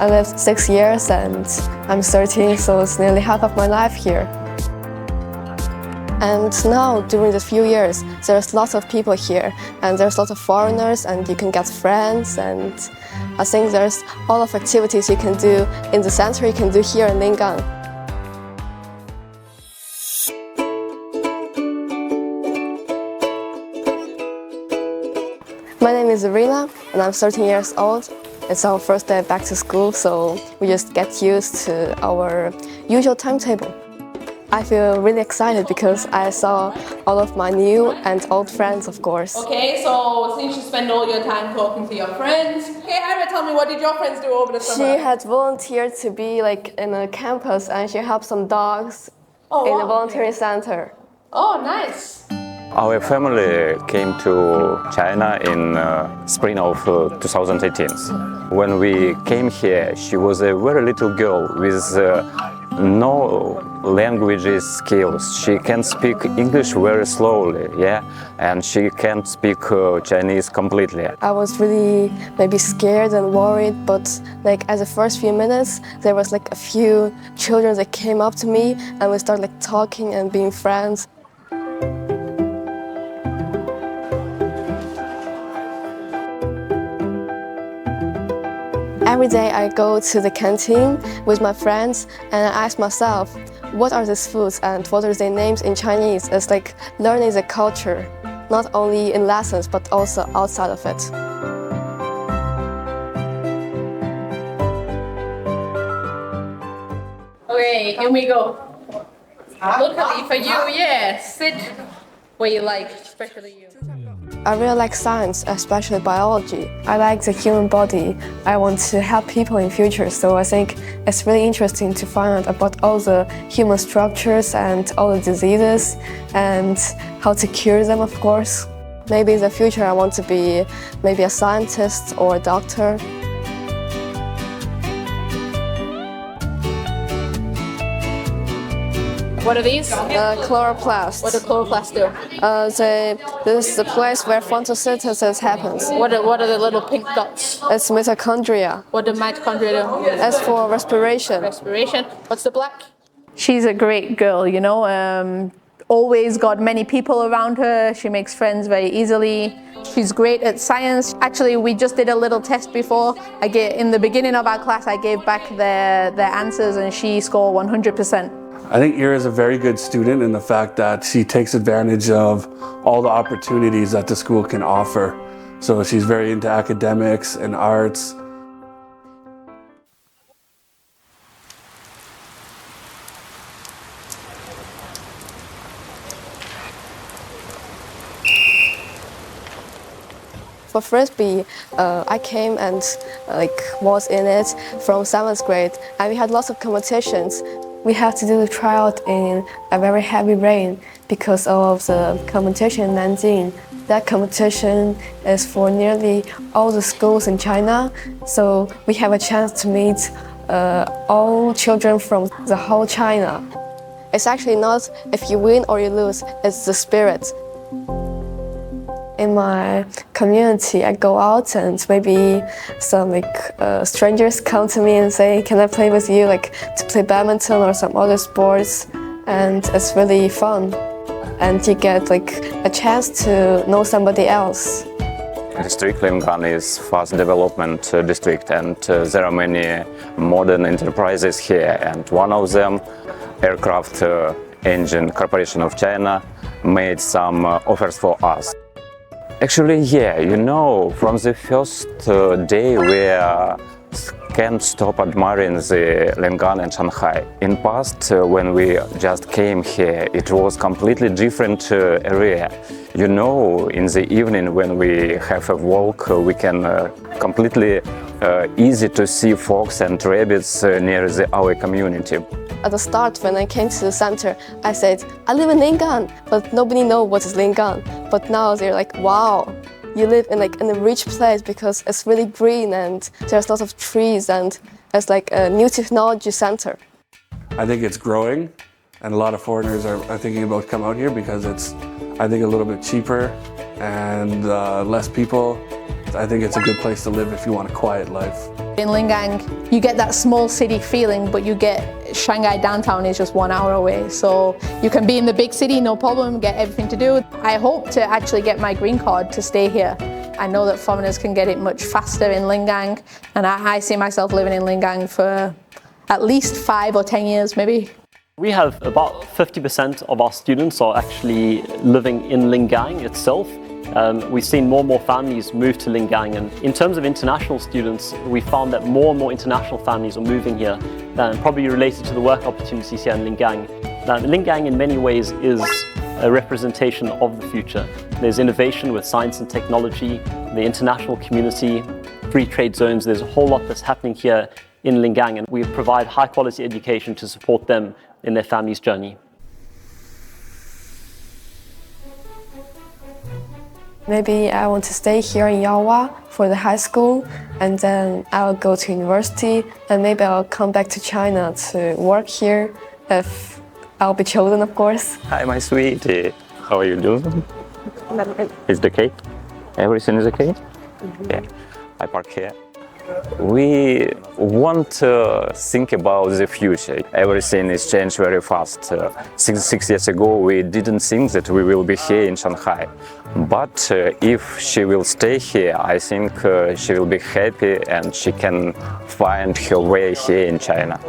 I lived 6 years and I'm 13, so it's nearly half of my life here. And now, during the few years, there's lots of people here, and there's lots of foreigners, and you can get friends, and I think there's a lot of activities you can do in the center, you can do here in Lingang. My name is Iryna, and I'm 13 years old. It's our first day back to school, so we just get used to our usual timetable. I feel really excited because I saw all of my new and old friends, of course. Okay, so since you spend all your time talking to your friends, okay, Iryna, tell me, what did your friends do over the summer? She had volunteered to be like in a campus, and she helped some dogs in a voluntary center. Oh, nice. Our family came to China in spring of 2018. When we came here, she was a very little girl with no language skills. She can speak English very slowly, yeah, and she can't speak Chinese completely. I was really maybe scared and worried, but like at the first few minutes, there was like a few children that came up to me, and we started like talking and being friends. Every day I go to the canteen with my friends and I ask myself, what are these foods and what are their names in Chinese? It's like learning the culture, not only in lessons but also outside of it. Okay, here we go. Luckily for you, yeah, sit where you like, especially you. I really like science, especially biology. I like the human body. I want to help people in future, so I think it's really interesting to find out about all the human structures and all the diseases and how to cure them, of course. Maybe in the future I want to be maybe a scientist or a doctor. What are these? Chloroplast. What do chloroplasts do? This is the place where photosynthesis happens. What are the little pink dots? It's mitochondria. What do mitochondria do? As for respiration. Respiration. What's the black? She's a great girl, you know, always got many people around her. She makes friends very easily. She's great at science. Actually, we just did a little test before. In the beginning of our class, I gave back their answers and she scored 100%. I think Ira is a very good student in the fact that she takes advantage of all the opportunities that the school can offer. So she's very into academics and arts. For Frisbee, I came and was in it from 7th grade, and we had lots of competitions. We had to do the tryout in a very heavy rain because of the competition in Nanjing. That competition is for nearly all the schools in China, so we have a chance to meet all children from the whole China. It's actually not if you win or you lose, it's the spirit. In my community, I go out and maybe some strangers come to me and say, can I play with you, to play badminton or some other sports? And it's really fun. And you get a chance to know somebody else. District Lingang is fast development district, and there are many modern enterprises here. And one of them, Aircraft Engine Corporation of China, made some offers for us. Actually, yeah, you know, from the first day we can't stop admiring the Lingang and Shanghai. In past, when we just came here, it was completely different area. You know, in the evening when we have a walk, we can completely easy to see fox and rabbits near our community. At the start, when I came to the center, I said, I live in Lingang, but nobody knows what is Lingang. But now they're like, wow, you live in a rich place because it's really green and there's lots of trees and it's like a new technology center. I think it's growing, and a lot of foreigners are thinking about coming out here because it's, I think, a little bit cheaper and less people I think it's a good place to live if you want a quiet life. In Lingang, you get that small city feeling, but you get Shanghai downtown is just 1 hour away. So you can be in the big city, no problem, get everything to do. I hope to actually get my green card to stay here. I know that foreigners can get it much faster in Lingang, and I see myself living in Lingang for at least 5 or 10 years, maybe. We have about 50% of our students are actually living in Lingang itself. We've seen more and more families move to Lingang, and in terms of international students, we found that more and more international families are moving here, probably related to the work opportunities here in Lingang. Lingang in many ways is a representation of the future. There's innovation with science and technology, the international community, free trade zones. There's a whole lot that's happening here in Lingang, and we provide high quality education to support them in their family's journey. Maybe I want to stay here in Iowa for the high school, and then I'll go to university, and maybe I'll come back to China to work here if I'll be chosen, of course. Hi, my sweetie. How are you doing? Is the cake? Everything is okay? Yeah. I park here. We want to think about the future. Everything is changed very fast. 6 years ago, we didn't think that we will be here in Shanghai. But if she will stay here, I think she will be happy and she can find her way here in China.